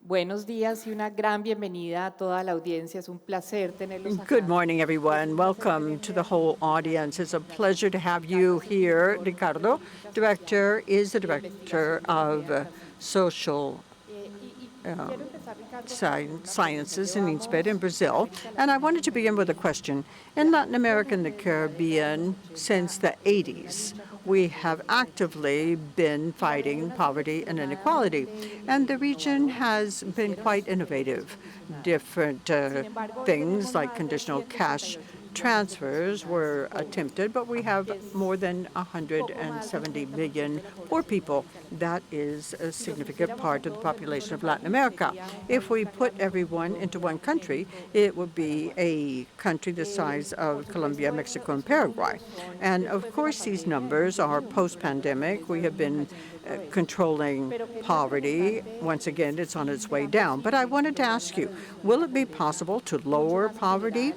Buenos días y una gran bienvenida a toda la audiencia. Es un placer tenerlos Good acá. morning, everyone. Welcome to the whole audience. It's a pleasure to have you here. Ricardo, is the Director of Social Quiero empezar, Ricardo, con la segunda Sciences pregunta. in INSPER in Brazil. And I wanted to begin with a question. In Latin America and the Caribbean, since the 80s, we have actively been fighting poverty and inequality. And the region has been quite innovative. Different things like conditional cash transfers were attempted, but we have more than 170 million poor people. That is a significant part of the population of Latin America. If we put everyone into one country, it would be a country the size of Colombia, Mexico, and Paraguay. And of course, these numbers are post-pandemic. We have been controlling poverty. Once again, it's on its way down. But I wanted to ask you, will it be possible to lower poverty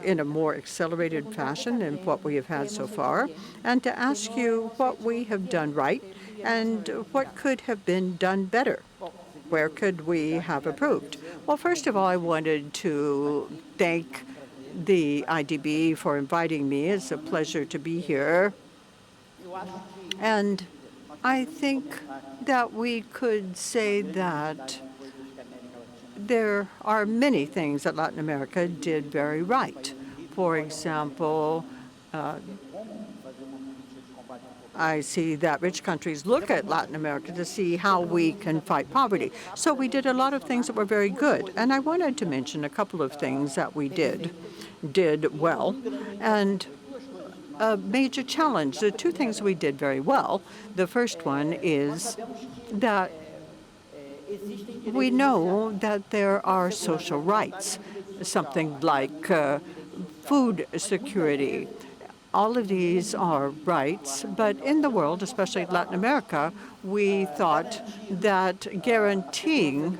in a more accelerated fashion than what we have had so far, and to ask you what we have done right and what could have been done better? Where could we have improved? Well, first of all, I wanted to thank the IDB for inviting me. It's a pleasure to be here. And I think that we could say that there are many things that Latin America did very right. For example, I see that rich countries look at Latin America to see how we can fight poverty. So we did a lot of things that were very good. And I wanted to mention a couple of things that we did well. And a major challenge, the two things we did very well, the first one is that we know that there are social rights, something like food security. All of these are rights, but in the world, especially Latin America, we thought that guaranteeing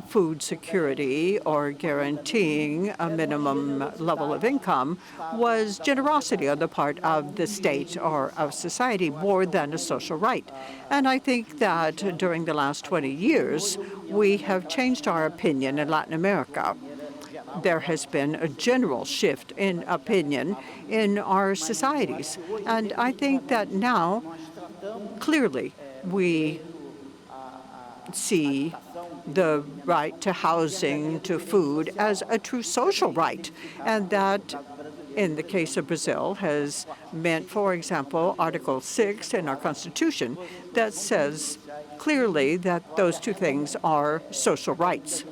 food security or guaranteeing a minimum level of income was generosity on the part of the state or of society more than a social right. And I think that during the last 20 years, we have changed our opinion in Latin America. There has been a general shift in opinion in our societies. And I think that now, clearly, we see the right to housing, to food, as a true social right. And that, in the case of Brazil, has meant, for example, Article 6 in our Constitution that says clearly that those two things are social rights.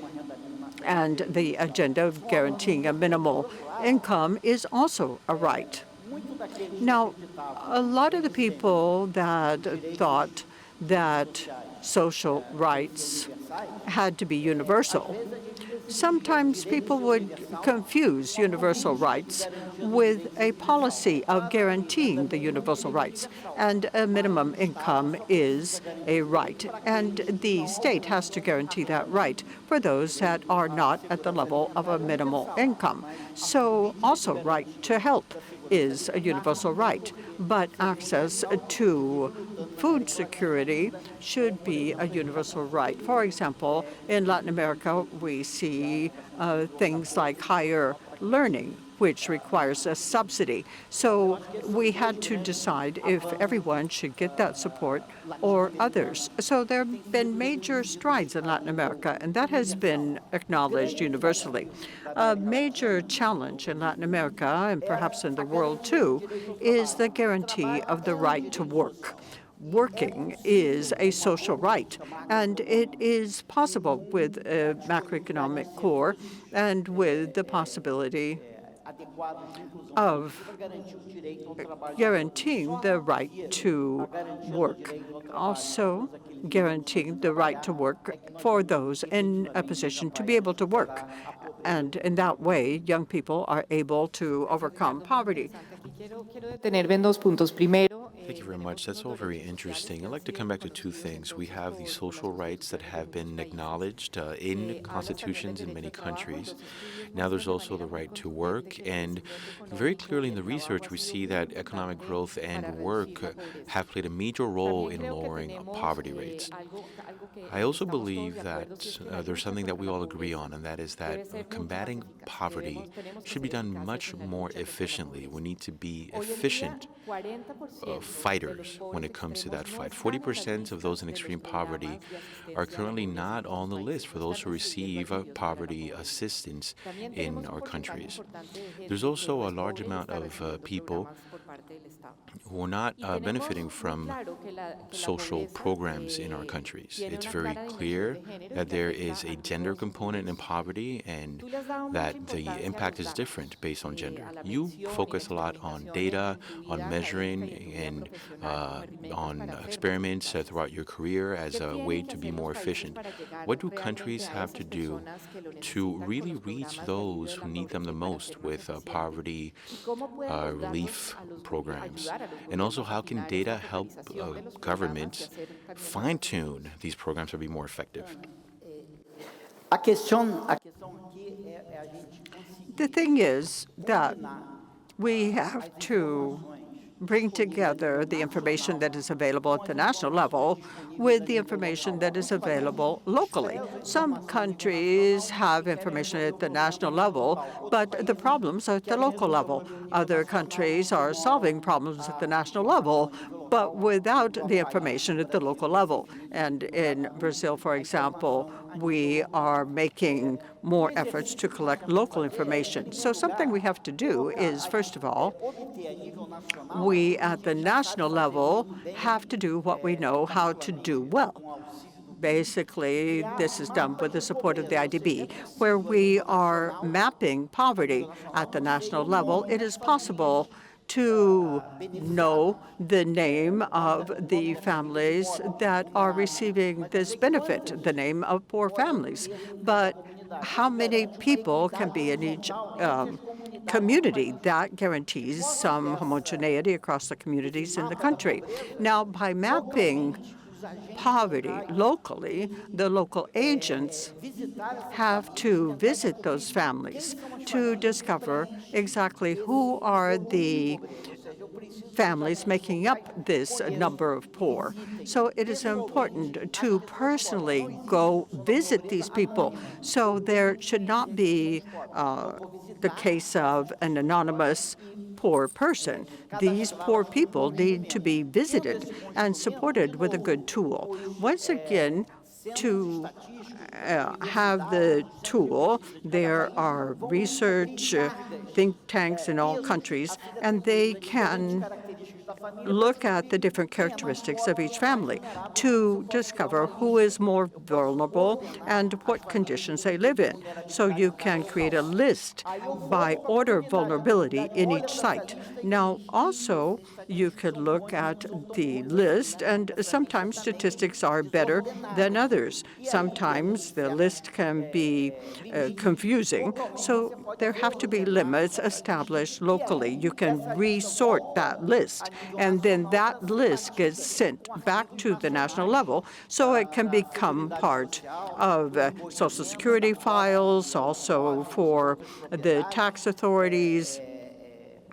And the agenda of guaranteeing a minimal income is also a right. Now, a lot of the people that thought that social rights had to be universal, sometimes people would confuse universal rights with a policy of guaranteeing the universal rights. And a minimum income is a right. And the state has to guarantee that right for those that are not at the level of a minimal income. So also right to health is a universal right, but access to food security should be a universal right. For example, in Latin America, we see things like higher learning, which requires a subsidy. So we had to decide if everyone should get that support or others. So there have been major strides in Latin America, and that has been acknowledged universally. A major challenge in Latin America, and perhaps in the world too, is the guarantee of the right to work. Working is a social right, and it is possible with a macroeconomic core and with the possibility of guaranteeing the right to work, also guaranteeing the right to work for those in a position to be able to work. And in that way, young people are able to overcome poverty. Quiero detenerme en dos puntos. Primero, Thank you very much. That's all very interesting. I'd like to come back to two things. We have the social rights that have been acknowledged in constitutions in many countries. Now there's also the right to work, and very clearly in the research we see that economic growth and work have played a major role in lowering poverty rates. I also believe that there's something that we all agree on, and that is that combating poverty should be done much more efficiently. We need to be efficient fighters when it comes to that fight. 40% of those in extreme poverty are currently not on the list for those who receive poverty assistance in our countries. There's also a large amount of people who are not benefiting from social programs in our countries. It's very clear that there is a gender component in poverty and that the impact is different based on gender. You focus a lot on data, on measuring, and on experiments throughout your career as a way to be more efficient. What do countries have to do to really reach those who need them the most with poverty relief programs? And also, how can data help governments fine-tune these programs to be more effective? The thing is that we have to bring together the information that is available at the national level with the information that is available locally. Some countries have information at the national level, but the problems are at the local level. Other countries are solving problems at the national level, but without the information at the local level. And in Brazil, for example, we are making more efforts to collect local information. So something we have to do is, first of all, we at the national level have to do what we know how to do well. Basically, this is done with the support of the IDB, where we are mapping poverty at the national level. It is possible to know the name of the families that are receiving this benefit, the name of poor families. But how many people can be in each community? That guarantees some homogeneity across the communities in the country. Now, by mapping poverty locally, the local agents have to visit those families to discover exactly who are the families making up this number of poor. So it is important to personally go visit these people. So there should not be the case of an anonymous poor person. These poor people need to be visited and supported with a good tool. Once again, to have the tool, there are research think tanks in all countries, and they can look at the different characteristics of each family to discover who is more vulnerable and what conditions they live in. So you can create a list by order of vulnerability in each site. Now, also, you could look at the list, and sometimes statistics are better than others. Sometimes the list can be confusing, so there have to be limits established locally. You can resort that list, and then that list gets sent back to the national level so it can become part of Social Security files, also for the tax authorities,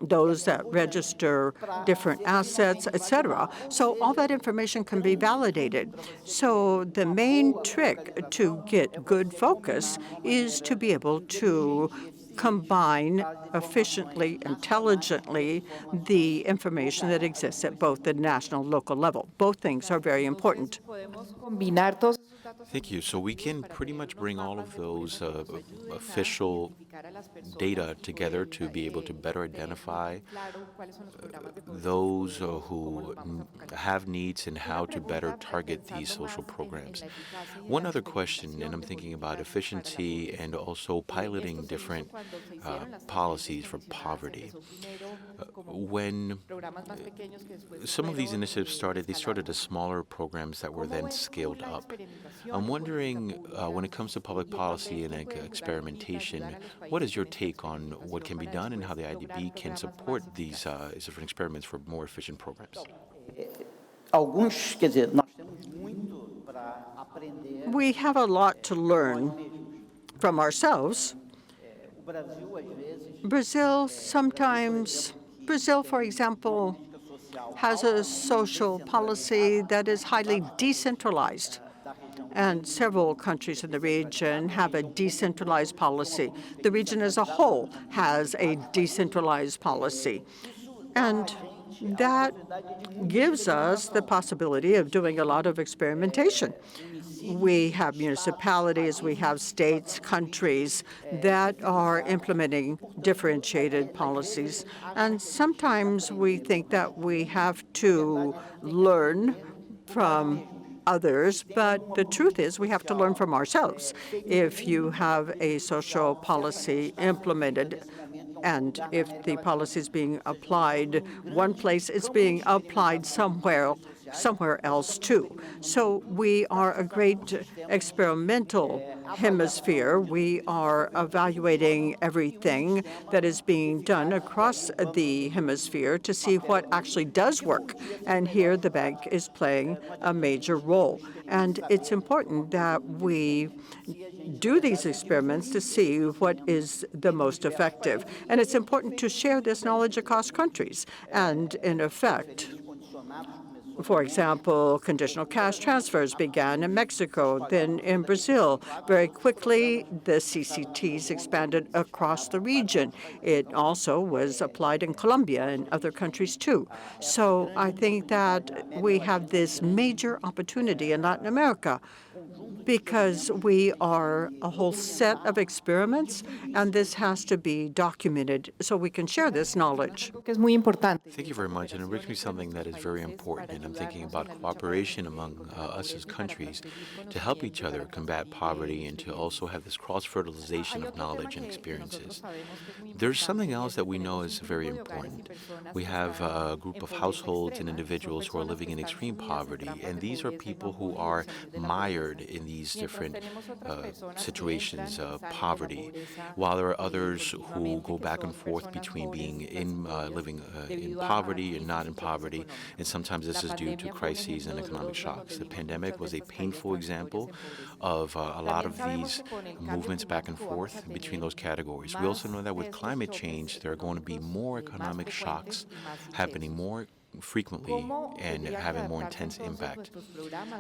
those that register different assets, etc. So all that information can be validated. So the main trick to get good focus is to be able to combine efficiently, intelligently, the information that exists at both the national and local level. Both things are very important. Thank you. So we can pretty much bring all of those official data together to be able to better identify those who have needs and how to better target these social programs. One other question, and I'm thinking about efficiency and also piloting different policies for poverty. When some of these initiatives started, they started as smaller programs that were then scaled up. I'm wondering, when it comes to public policy and experimentation, what is your take on what can be done and how the IDB can support these different experiments for more efficient programs? Alguns, quer dizer, nós temos muito para aprender. We have a lot to learn from ourselves. O Brasil, às vezes, Brazil, for example, has a social policy that is highly decentralized. And several countries in the region have a decentralized policy. The region as a whole has a decentralized policy. And that gives us the possibility of doing a lot of experimentation. We have municipalities, we have states, countries that are implementing differentiated policies. And sometimes we think that we have to learn from others, but the truth is we have to learn from ourselves. If you have a social policy implemented, and if the policy is being applied one place, it's being applied somewhere else too. So we are a great experimental hemisphere. We are evaluating everything that is being done across the hemisphere to see what actually does work. And here the bank is playing a major role. And it's important that we do these experiments to see what is the most effective. And it's important to share this knowledge across countries. And in effect, for example, conditional cash transfers began in Mexico, then in Brazil. Very quickly, the CCTs expanded across the region. It also was applied in Colombia and other countries too. So I think that we have this major opportunity in Latin America because we are a whole set of experiments, and this has to be documented so we can share this knowledge. Que es muy importante. Thank you very much, and it brings me something that is very important, and I'm thinking about cooperation among us as countries to help each other combat poverty and to also have this cross-fertilization of knowledge and experiences. There's something else that we know is very important. We have a group of households and individuals who are living in extreme poverty, and these are people who are mired in these different situations of poverty, while there are others who go back and forth between being living in poverty and not in poverty, and sometimes this is due to crises and economic shocks. The pandemic was a painful example of a lot of these movements back and forth between those categories. We also know that with climate change, there are going to be more economic shocks happening more frequently and having more intense impact.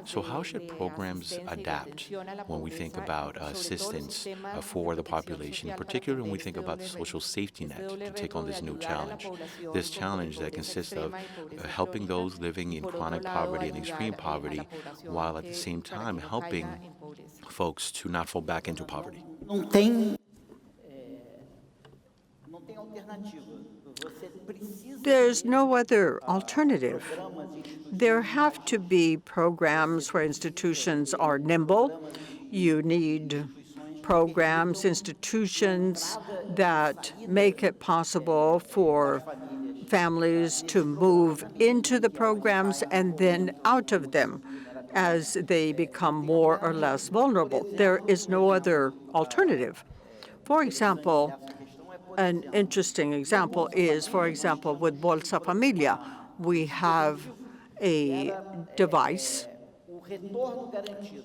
So how should programs adapt when we think about assistance for the population, particularly when we think about the social safety net to take on this new challenge? This challenge that consists of helping those living in chronic poverty and extreme poverty, while at the same time helping folks to not fall back into poverty. não tem alternativa. Você precisa There's no other alternative. There have to be programs where institutions are nimble. You need programs, institutions that make it possible for families to move into the programs and then out of them as they become more or less vulnerable. There is no other alternative. For example, an interesting example is, for example, with Bolsa Familia, we have a device o retorno garantido.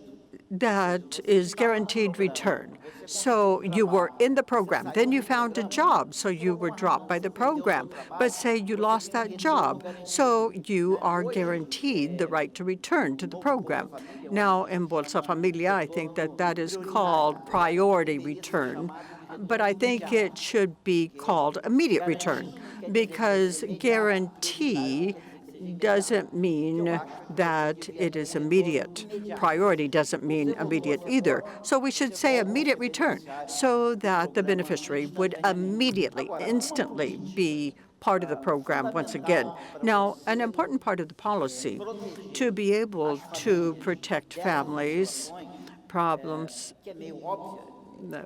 that is guaranteed return. So you were in the program, then you found a job, so you were dropped by the program. But say you lost that job, so you are guaranteed the right to return to the program. Now in Bolsa Familia, I think that is called priority return, but I think it should be called immediate return, because guarantee doesn't mean that it is immediate. Priority doesn't mean immediate either. So we should say immediate return so that the beneficiary would immediately, instantly be part of the program once again. Now, an important part of the policy to be able to protect families, problems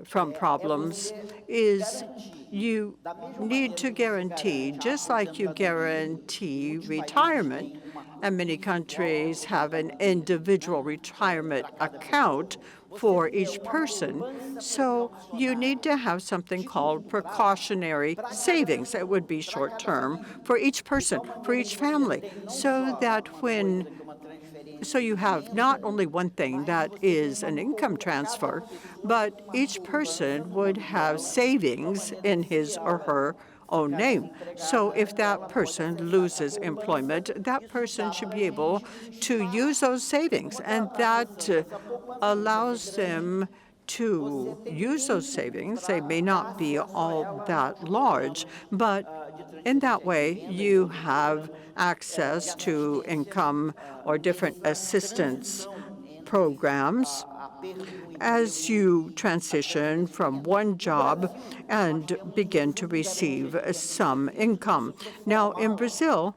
from problems is you need to guarantee, just like you guarantee retirement, and many countries have an individual retirement account for each person. So you need to have something called precautionary savings. It would be short term for each person, for each family, so that so you have not only one thing that is an income transfer, but each person would have savings in his or her own name. So if that person loses employment, that person should be able to use those savings, and that allows them to use those savings. They may not be all that large, but in that way, you have access to income or different assistance programs as you transition from one job and begin to receive some income. Now, in Brazil,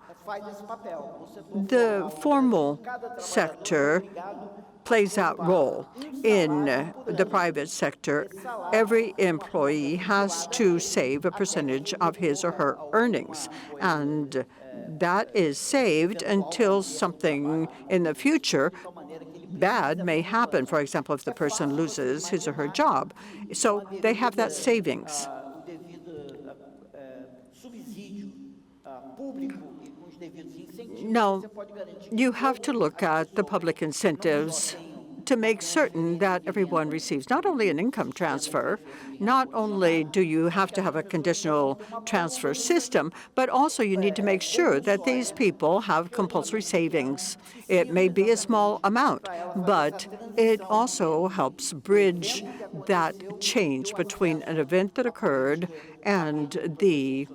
the formal sector plays that role. In the private sector, every employee has to save a percentage of his or her earnings, and that is saved until something in the future bad may happen. For example, if the person loses his or her job. So they have that savings. Now, you have to look at the public incentives to make certain that everyone receives not only an income transfer, not only do you have to have a conditional transfer system, but also you need to make sure that these people have compulsory savings. It may be a small amount, but it also helps bridge that change between an event that occurred and the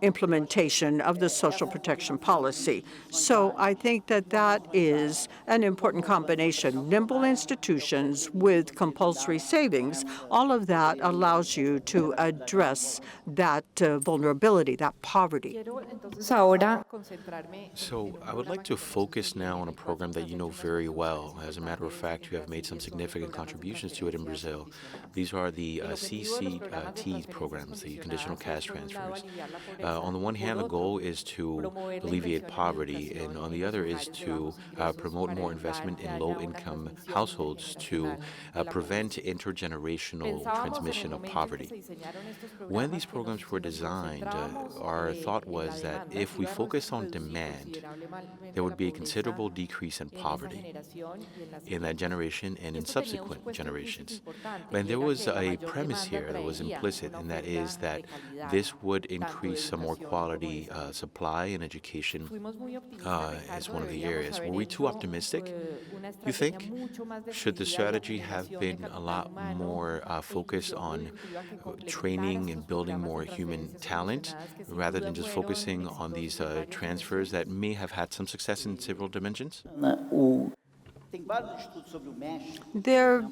implementation of the social protection policy. So I think that that is an important combination. Nimble institutions with compulsory savings, all of that allows you to address that vulnerability, that poverty. So I would like to focus now on a program that you know very well. As a matter of fact, you have made some significant contributions to it in Brazil. These are the CCT programs, the conditional cash transfers. On the one hand, the goal is to alleviate poverty, and on the other is to promote more investment in low-income households to prevent intergenerational transmission of poverty. When these programs were designed, our thought was that if we focus on demand, there would be a considerable decrease in poverty in that generation and in subsequent generations. And there was a premise here that was implicit, and that is that this would increase some more quality supply and education as one of the areas. Were we too optimistic, you think? Should the strategy have been a lot more focused on training and building more human talent rather than just focusing on these transfers that may have had some success in several dimensions? There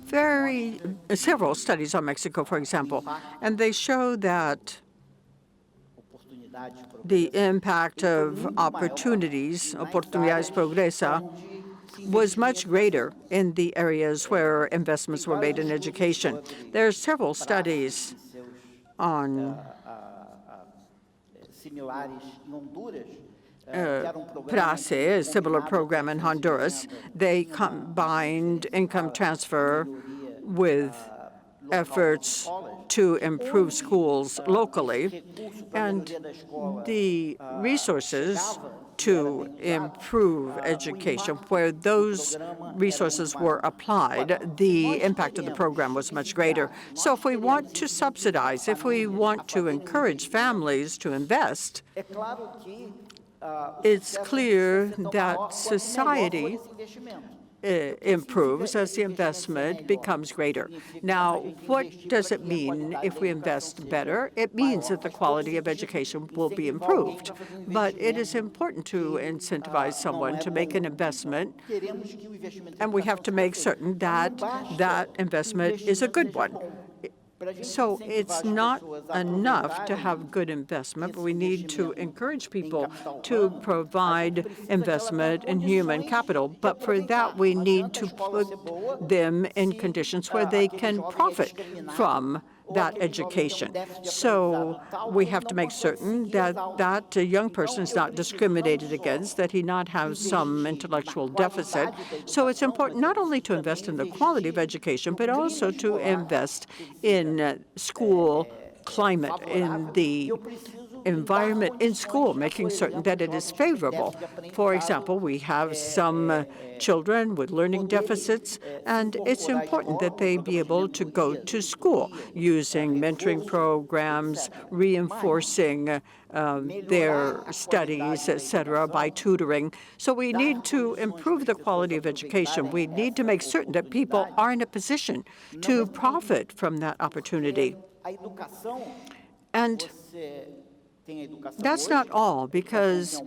are several studies on Mexico, for example, and they show that the impact of opportunities, oportunidades progresa, was much greater in the areas where investments were made in education. There are several studies on Paes, a similar program in Honduras. They combined income transfer with efforts to improve schools locally, and the resources to improve education, where those resources were applied, the impact of the program was much greater. So if we want to subsidize, if we want to encourage families to invest, it's clear that society improves as the investment becomes greater. Now, what does it mean if we invest better? It means that the quality of education will be improved. But it is important to incentivize someone to make an investment, and we have to make certain that that investment is a good one. So it's not enough to have good investment, but we need to encourage people to provide investment in human capital. But for that, we need to put them in conditions where they can profit from that education. So we have to make certain that that young person is not discriminated against, that he not have some intellectual deficit. So it's important not only to invest in the quality of education, but also to invest in school climate, in the environment in school, making certain that it is favorable. For example, we have some children with learning deficits, and it's important that they be able to go to school using mentoring programs, reinforcing their studies, etc., by tutoring. So we need to improve the quality of education. We need to make certain that people are in a position to profit from that opportunity. And that's not all, because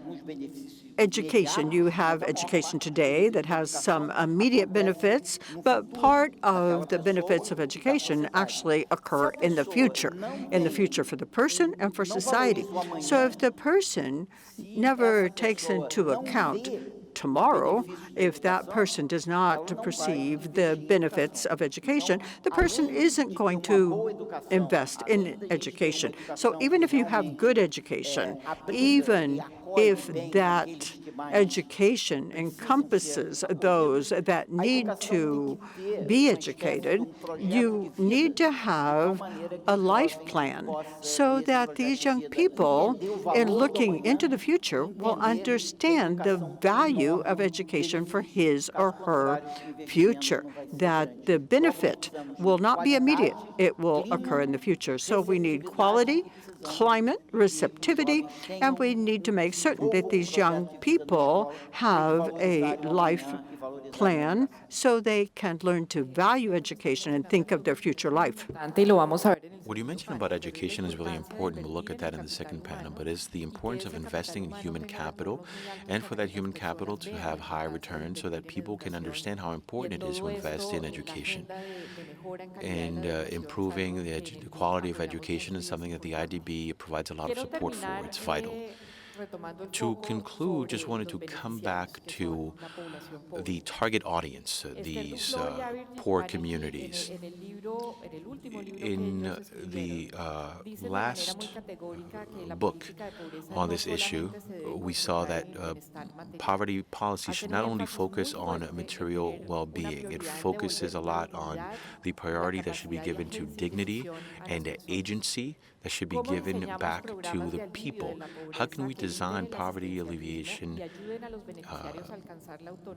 education, you have education today that has some immediate benefits, but part of the benefits of education actually occur in the future for the person and for society. So if the person never takes into account tomorrow, if that person does not perceive the benefits of education, the person isn't going to invest in education. So even if you have good education, even if that education encompasses those that need to be educated, you need to have a life plan so that these young people, in looking into the future, will understand the value of education for his or her future, that the benefit will not be immediate. It will occur in the future. So we need quality, climate, receptivity, and we need to make certain that these young people have a life plan so they can learn to value education and think of their future life. What you mentioned about education is really important. We'll look at that in the second panel, but it's the importance of investing in human capital, and for that human capital to have high returns so that people can understand how important it is to invest in education. And improving the quality of education is something that the IDB provides a lot of support for. It's vital. To conclude, just wanted to come back to the target audience, these poor communities. In the last book on this issue, we saw that poverty policy should not only focus on material well-being, it focuses a lot on the priority that should be given to dignity and agency that should be given back to the people. How can we design poverty alleviation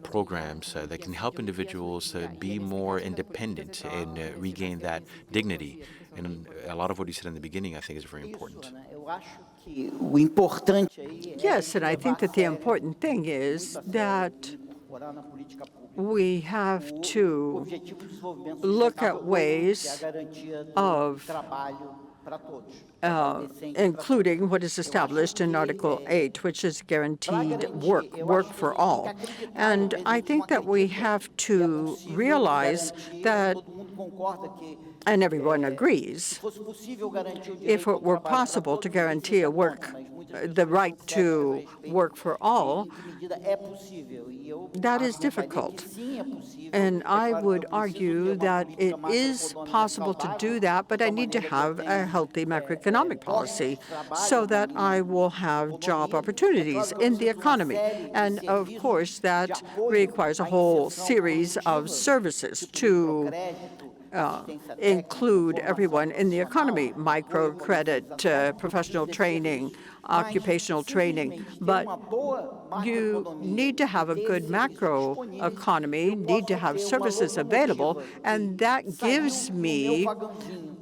programs that can help individuals be more independent and regain that dignity? And a lot of what you said in the beginning, I think, is very important. Yes, and I think that the important thing is that we have to look at ways of including what is established in Article 8, which is guaranteed work for all. And I think that we have to realize that, and everyone agrees, if it were possible to guarantee the right to work for all, that is difficult. And I would argue that it is possible to do that, but I need to have a healthy macroeconomic policy so that I will have job opportunities in the economy. And of course, that requires a whole series of services to include everyone in the economy: microcredit, professional training, occupational training. But you need to have a good macro economy, need to have services available, and that gives me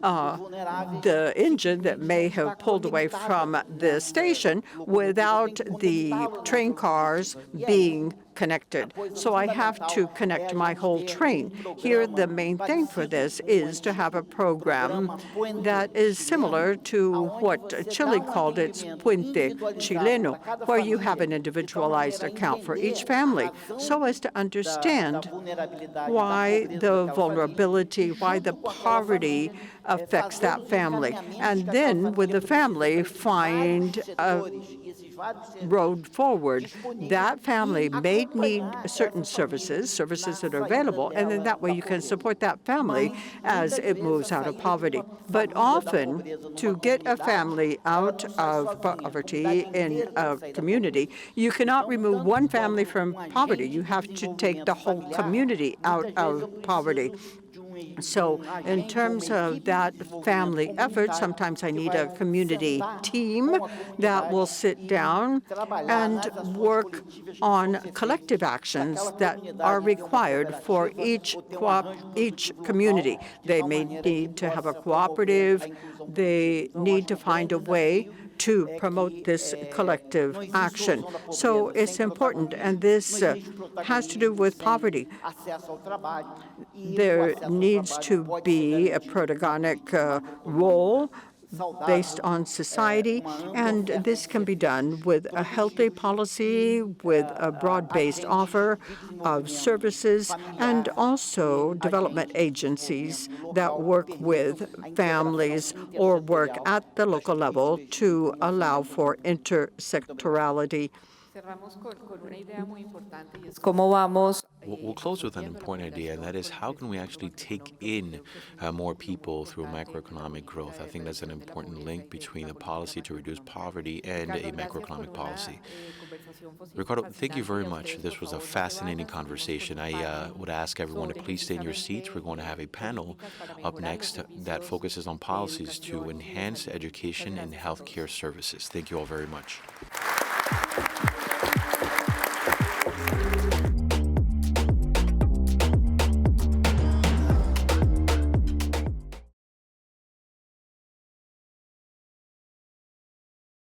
the engine that may have pulled away from the station without the train cars being connected. So I have to connect my whole train. Here, the main thing for this is to have a program that is similar to what Chile called its Puente Chileno, where you have an individualized account for each family, so as to understand why the vulnerability, why the poverty affects that family. And then with the family, find a road forward. That family may need certain services that are available, and then that way you can support that family as it moves out of poverty. But often, to get a family out of poverty in a community, you cannot remove one family from poverty. You have to take the whole community out of poverty. So in terms of that family effort, sometimes I need a community team that will sit down and work on collective actions that are required for each community. They may need to have a cooperative. They need to find a way to promote this collective action. So it's important, and this has to do with poverty. There needs to be a protagonic role based on society, and this can be done with a healthy policy, with a broad-based offer of services, and also development agencies that work with families or work at the local level to allow for intersectorality. We'll close with an important idea, and that is how can we actually take in more people through macroeconomic growth? I think that's an important link between a policy to reduce poverty and a macroeconomic policy. Ricardo, thank you very much. This was a fascinating conversation. I would ask everyone to please stay in your seats. We're going to have a panel up next that focuses on policies to enhance education and healthcare services. Thank you all very much.